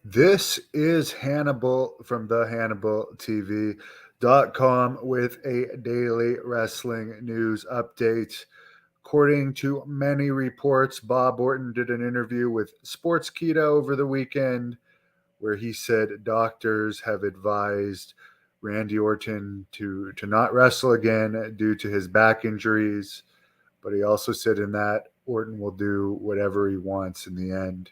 This is Hannibal from the HannibalTV.com with a daily wrestling news update. According to many reports, Bob Orton did an interview with Sportskeeda over the weekend where he said doctors have advised Randy Orton to not wrestle again due to his back injuries. But he also said in that Orton will do whatever he wants in the end.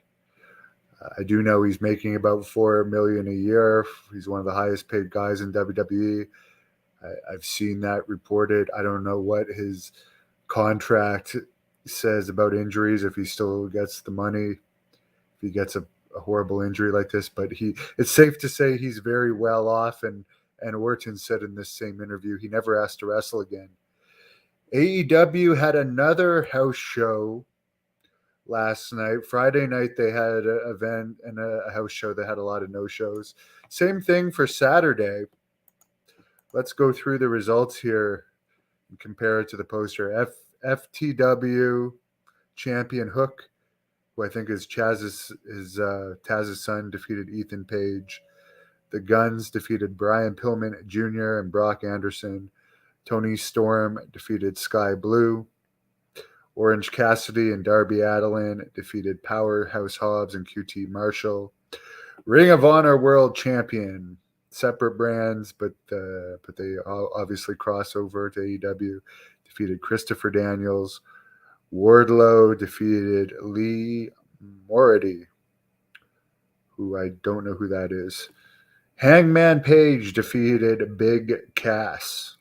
I do know he's making about $4 million a year. He's one of the highest paid guys in WWE. I've seen that reported. I don't know what his contract says about injuries, if he still gets the money, if he gets a horrible injury like this. But it's safe to say he's very well off. And Orton said in this same interview he never asked to wrestle again. AEW had another house show last night. Friday night they had an event and a house show that had a lot of no-shows. Same thing for Saturday. Let's go through the results here and compare it to the poster. FTW champion Hook, who I think is Taz's son, defeated Ethan Page. The Guns defeated Brian Pillman Jr. and Brock Anderson. Tony Storm defeated Sky Blue. Orange Cassidy and Darby Allin defeated Powerhouse Hobbs and QT Marshall. Ring of Honor World Champion, separate brands, but they all obviously cross over to AEW, defeated Christopher Daniels. Wardlow defeated Lee Moriarty, who I don't know who that is. Hangman Page defeated Big Cass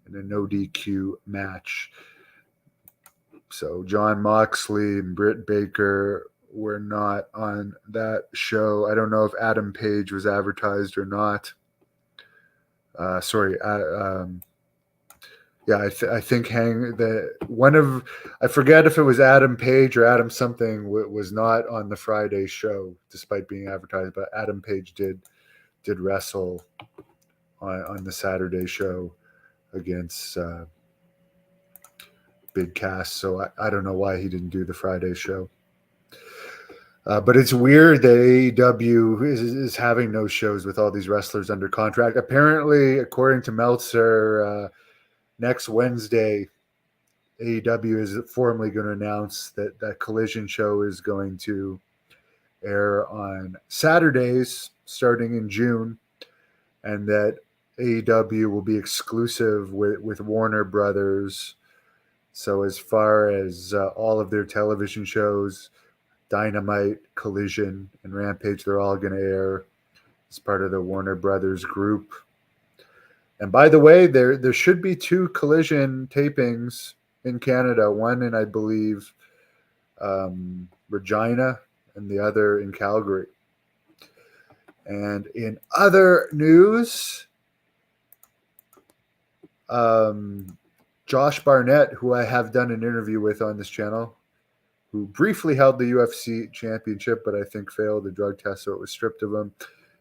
in a no DQ match. So John Moxley and Britt Baker were not on that show. I don't know if Adam Page was advertised or not. I think I forget if it was Adam Page or Adam something was not on the Friday show despite being advertised, but Adam Page did wrestle on the Saturday show against Big Cass, so I don't know why he didn't do the Friday show. But it's weird that AEW is having no shows with all these wrestlers under contract. Apparently, according to Meltzer, next Wednesday, AEW is formally going to announce that that Collision show is going to air on Saturdays starting in June, and that AEW will be exclusive with Warner Brothers. So as far as all of their television shows, Dynamite, Collision, and Rampage, they're all going to air as part of the Warner Brothers group. And by the way, there should be 2 Collision tapings in Canada, one in, I believe, Regina, and the other in Calgary. And in other news, Josh Barnett, who I have done an interview with on this channel, who briefly held the UFC championship, but I think failed the drug test, so it was stripped of him,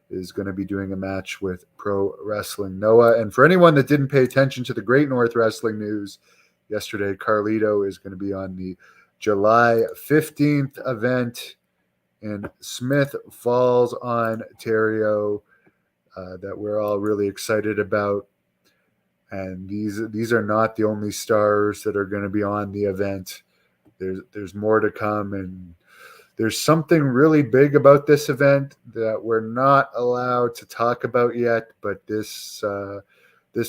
is going to be doing a match with Pro Wrestling Noah. And for anyone that didn't pay attention to the Great North Wrestling news yesterday, Carlito is going to be on the July 15th event in Smith Falls, Ontario, that we're all really excited about. And these are not the only stars that are going to be on the event. There's more to come, and there's something really big about this event that we're not allowed to talk about yet. But this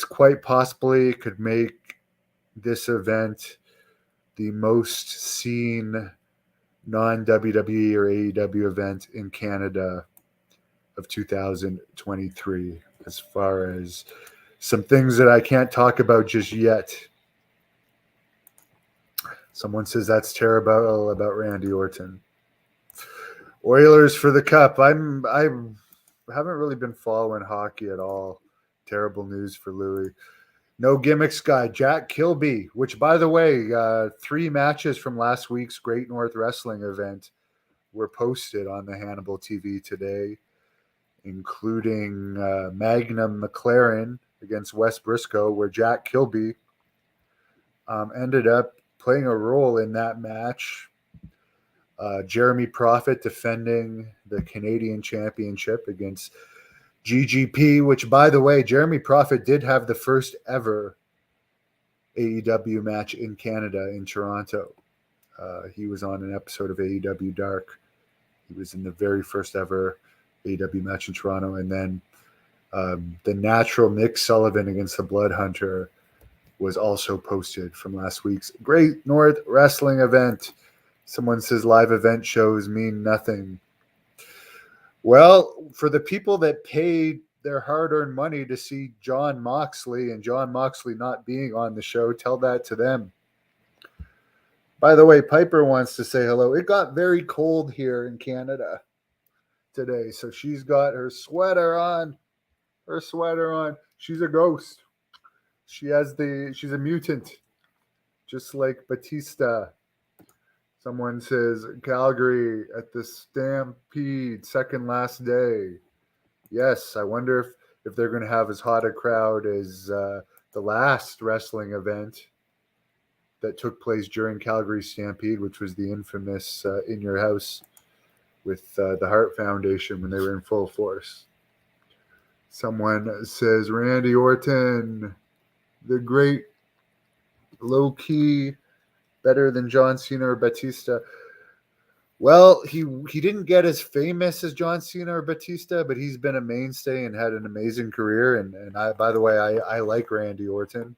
quite possibly could make this event the most seen non-WWE or AEW event in Canada of 2023, as far as some things that I can't talk about just yet. Someone says that's terrible about Randy Orton. Oilers for the cup. I haven't really been following hockey at all. Terrible news for Louis. No gimmicks guy, Jack Kilby, which, by the way, 3 matches from last week's Great North Wrestling event were posted on the Hannibal TV today, including Magnum McLaren against Wes Briscoe, where Jack Kilby ended up playing a role in that match. Jeremy Prophet defending the Canadian Championship against GGP, which, by the way, Jeremy Prophet did have the first ever AEW match in Canada in Toronto. He was on an episode of AEW Dark. He was in the very first ever AEW match in Toronto. And then the natural Nick Sullivan against the Blood Hunter was also posted from last week's Great North Wrestling event. Someone says live event shows mean nothing. Well, for the people that paid their hard-earned money to see Jon Moxley and Jon Moxley not being on the show, tell that to them. By the way, Piper wants to say hello. It got very cold here in Canada today, so she's got her sweater on. She's a ghost. She's a mutant, just like Batista. Someone says Calgary at the Stampede, second last day. Yes, I wonder if they're going to have as hot a crowd as the last wrestling event that took place during Calgary Stampede, which was the infamous In Your House with the Hart Foundation when they were in full force. Someone says Randy Orton, the great low-key, better than John Cena or Batista. Well, he didn't get as famous as John Cena or Batista, but he's been a mainstay and had an amazing career. And I, by the way, I like Randy Orton.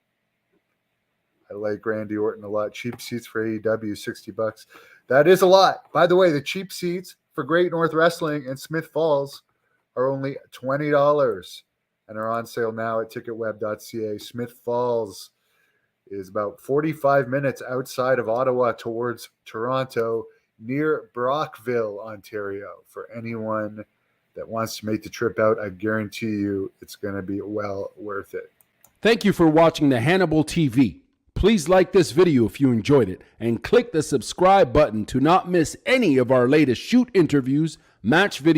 I like Randy Orton a lot. Cheap seats for AEW, $60. That is a lot. By the way, the cheap seats for Great North Wrestling in Smith Falls are only $20 and are on sale now at ticketweb.ca. Smith Falls is about 45 minutes outside of Ottawa towards Toronto, near Brockville, Ontario. For anyone that wants to make the trip out, I guarantee you it's going to be well worth it. Thank you for watching the Hannibal TV. Please like this video if you enjoyed it and click the subscribe button to not miss any of our latest shoot interviews, match videos,